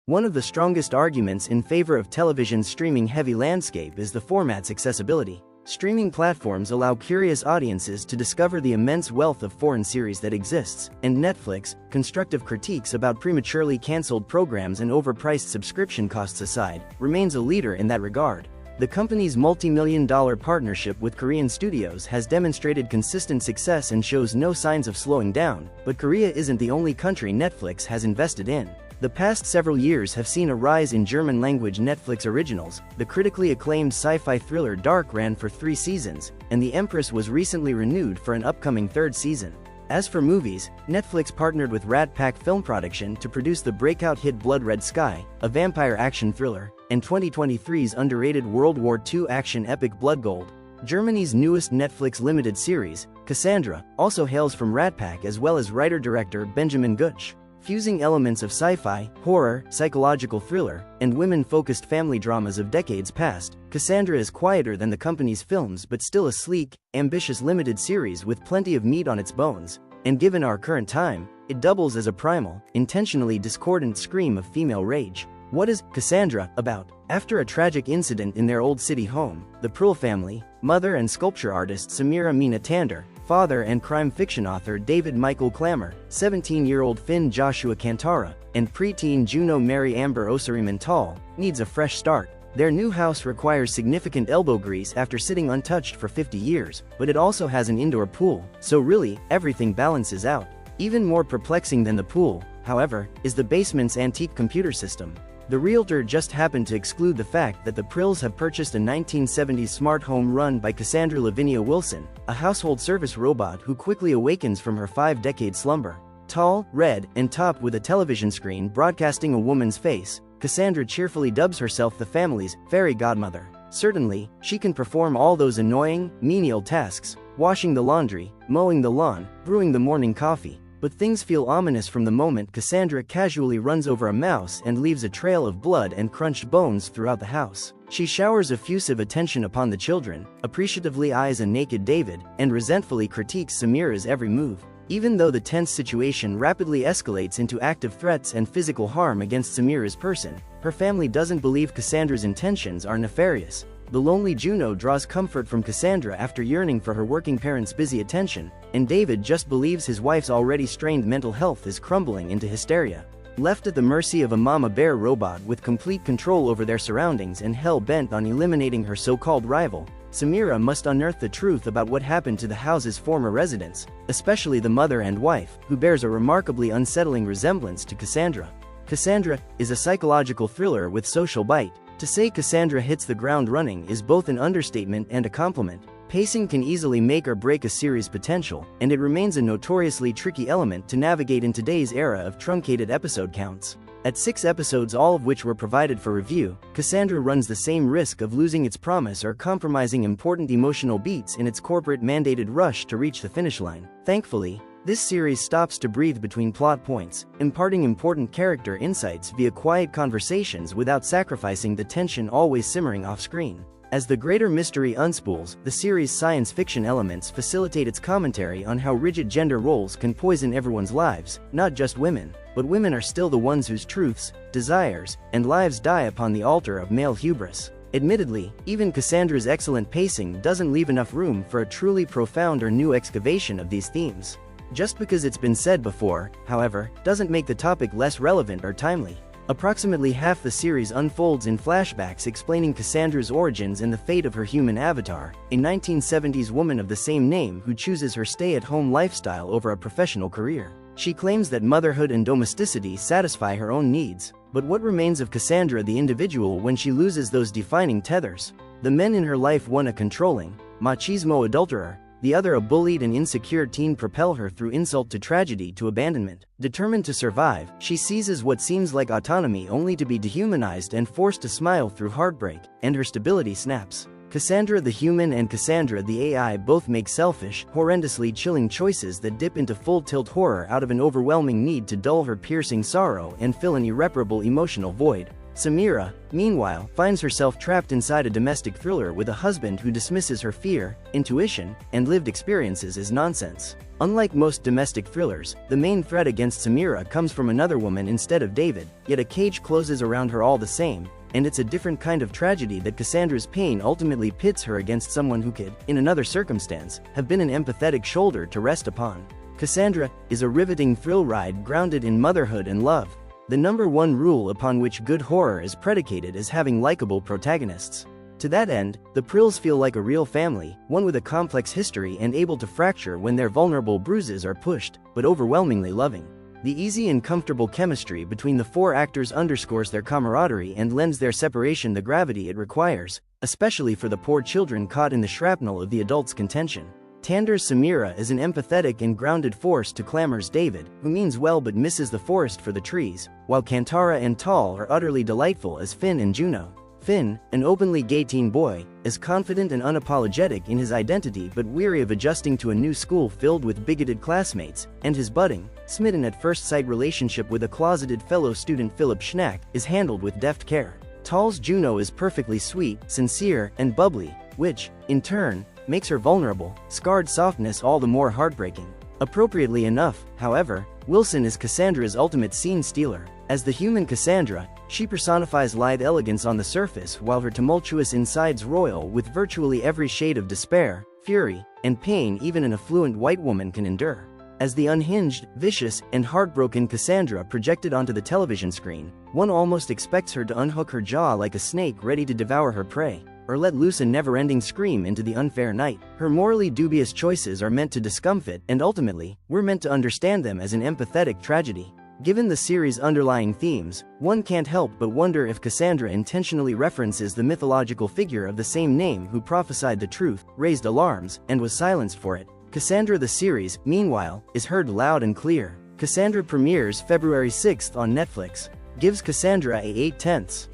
One of the strongest arguments in favor of television's streaming-heavy landscape is the format's accessibility. Streaming platforms allow curious audiences to discover the immense wealth of foreign series that exists, and Netflix, constructive critiques about prematurely cancelled programs and overpriced subscription costs aside, remains a leader in that regard. The company's multi-million-dollar partnership with Korean studios has demonstrated consistent success and shows no signs of slowing down, but Korea isn't the only country Netflix has invested in. The past several years have seen a rise in German-language Netflix originals. The critically acclaimed sci-fi thriller Dark ran for 3 seasons, and The Empress was recently renewed for an upcoming 3rd season. As for movies, Netflix partnered with Rat Pack Film Production to produce the breakout hit Blood Red Sky, a vampire action thriller, and 2023's underrated World War II action epic Blood Gold. Germany's newest Netflix limited series, Cassandra, also hails from Rat Pack as well as writer-director Benjamin Gutsch. Fusing elements of sci-fi, horror, psychological thriller, and women-focused family dramas of decades past, Cassandra is quieter than the company's films but still a sleek, ambitious limited series with plenty of meat on its bones, and given our current time, it doubles as a primal, intentionally discordant scream of female rage. What is Cassandra about? After a tragic incident in their old city home, the Prull family, mother and sculpture artist Samira Mina Tander, father and crime fiction author David Michael Clammer, 17-year-old Finn Joshua Kantara, and preteen Juno Mary Amber Osirimantal, needs a fresh start. Their new house requires significant elbow grease after sitting untouched for 50 years, but it also has an indoor pool, so really, everything balances out. Even more perplexing than the pool, however, is the basement's antique computer system. The realtor just happened to exclude the fact that the Prulls have purchased a 1970s smart home run by Cassandra Lavinia Wilson, a household service robot who quickly awakens from her 5-decade slumber. Tall, red, and topped with a television screen broadcasting a woman's face, Cassandra cheerfully dubs herself the family's fairy godmother. Certainly, she can perform all those annoying, menial tasks, washing the laundry, mowing the lawn, brewing the morning coffee. But things feel ominous from the moment Cassandra casually runs over a mouse and leaves a trail of blood and crunched bones throughout the house. She showers effusive attention upon the children, appreciatively eyes a naked David, and resentfully critiques Samira's every move. Even though the tense situation rapidly escalates into active threats and physical harm against Samira's person, her family doesn't believe Cassandra's intentions are nefarious. The lonely Juno draws comfort from Cassandra after yearning for her working parents' busy attention, and David just believes his wife's already strained mental health is crumbling into hysteria. Left at the mercy of a mama bear robot with complete control over their surroundings and hell-bent on eliminating her so-called rival, Samira must unearth the truth about what happened to the house's former residents, especially the mother and wife, who bears a remarkably unsettling resemblance to Cassandra. Cassandra is a psychological thriller with social bite. To say Cassandra hits the ground running is both an understatement and a compliment. Pacing can easily make or break a series' potential, and it remains a notoriously tricky element to navigate in today's era of truncated episode counts. At 6 episodes, all of which were provided for review, Cassandra runs the same risk of losing its promise or compromising important emotional beats in its corporate-mandated rush to reach the finish line. Thankfully, this series stops to breathe between plot points, imparting important character insights via quiet conversations without sacrificing the tension always simmering off-screen. As the greater mystery unspools, the series' science fiction elements facilitate its commentary on how rigid gender roles can poison everyone's lives, not just women, but women are still the ones whose truths, desires, and lives die upon the altar of male hubris. Admittedly, even Cassandra's excellent pacing doesn't leave enough room for a truly profound or new excavation of these themes. Just because it's been said before, however, doesn't make the topic less relevant or timely. Approximately half the series unfolds in flashbacks explaining Cassandra's origins and the fate of her human avatar, a 1970s woman of the same name who chooses her stay-at-home lifestyle over a professional career. She claims that motherhood and domesticity satisfy her own needs, but what remains of Cassandra the individual when she loses those defining tethers? The men in her life, one a controlling, machismo adulterer, the other a bullied and insecure teen, propel her through insult to tragedy to abandonment. Determined to survive, she seizes what seems like autonomy only to be dehumanized and forced to smile through heartbreak, and her stability snaps. Cassandra the human and Cassandra the AI both make selfish, horrendously chilling choices that dip into full-tilt horror out of an overwhelming need to dull her piercing sorrow and fill an irreparable emotional void. Samira, meanwhile, finds herself trapped inside a domestic thriller with a husband who dismisses her fear, intuition, and lived experiences as nonsense. Unlike most domestic thrillers, the main threat against Samira comes from another woman instead of David, yet a cage closes around her all the same, and it's a different kind of tragedy that Cassandra's pain ultimately pits her against someone who could, in another circumstance, have been an empathetic shoulder to rest upon. Cassandra is a riveting thrill ride grounded in motherhood and love. The number one rule upon which good horror is predicated is having likable protagonists. To that end, the Prills feel like a real family, one with a complex history and able to fracture when their vulnerable bruises are pushed, but overwhelmingly loving. The easy and comfortable chemistry between the four actors underscores their camaraderie and lends their separation the gravity it requires, especially for the poor children caught in the shrapnel of the adults' contention. Tander's Samira is an empathetic and grounded force to Clamor's David, who means well but misses the forest for the trees, while Kantara and Tal are utterly delightful as Finn and Juno. Finn, an openly gay teen boy, is confident and unapologetic in his identity but weary of adjusting to a new school filled with bigoted classmates, and his budding, smitten at first sight relationship with a closeted fellow student Philip Schnack is handled with deft care. Tal's Juno is perfectly sweet, sincere, and bubbly, which, in turn, makes her vulnerable, scarred softness all the more heartbreaking. Appropriately enough, however, Wilson is Cassandra's ultimate scene stealer. As the human Cassandra, she personifies lithe elegance on the surface while her tumultuous insides roil with virtually every shade of despair, fury, and pain even an affluent white woman can endure. As the unhinged, vicious, and heartbroken Cassandra projected onto the television screen, one almost expects her to unhook her jaw like a snake ready to devour her prey, or let loose a never-ending scream into the unfair night. Her morally dubious choices are meant to discomfit, and ultimately, we're meant to understand them as an empathetic tragedy. Given the series' underlying themes, one can't help but wonder if Cassandra intentionally references the mythological figure of the same name who prophesied the truth, raised alarms, and was silenced for it. Cassandra the series, meanwhile, is heard loud and clear. Cassandra premieres February 6 on Netflix. Gives Cassandra a 8/10.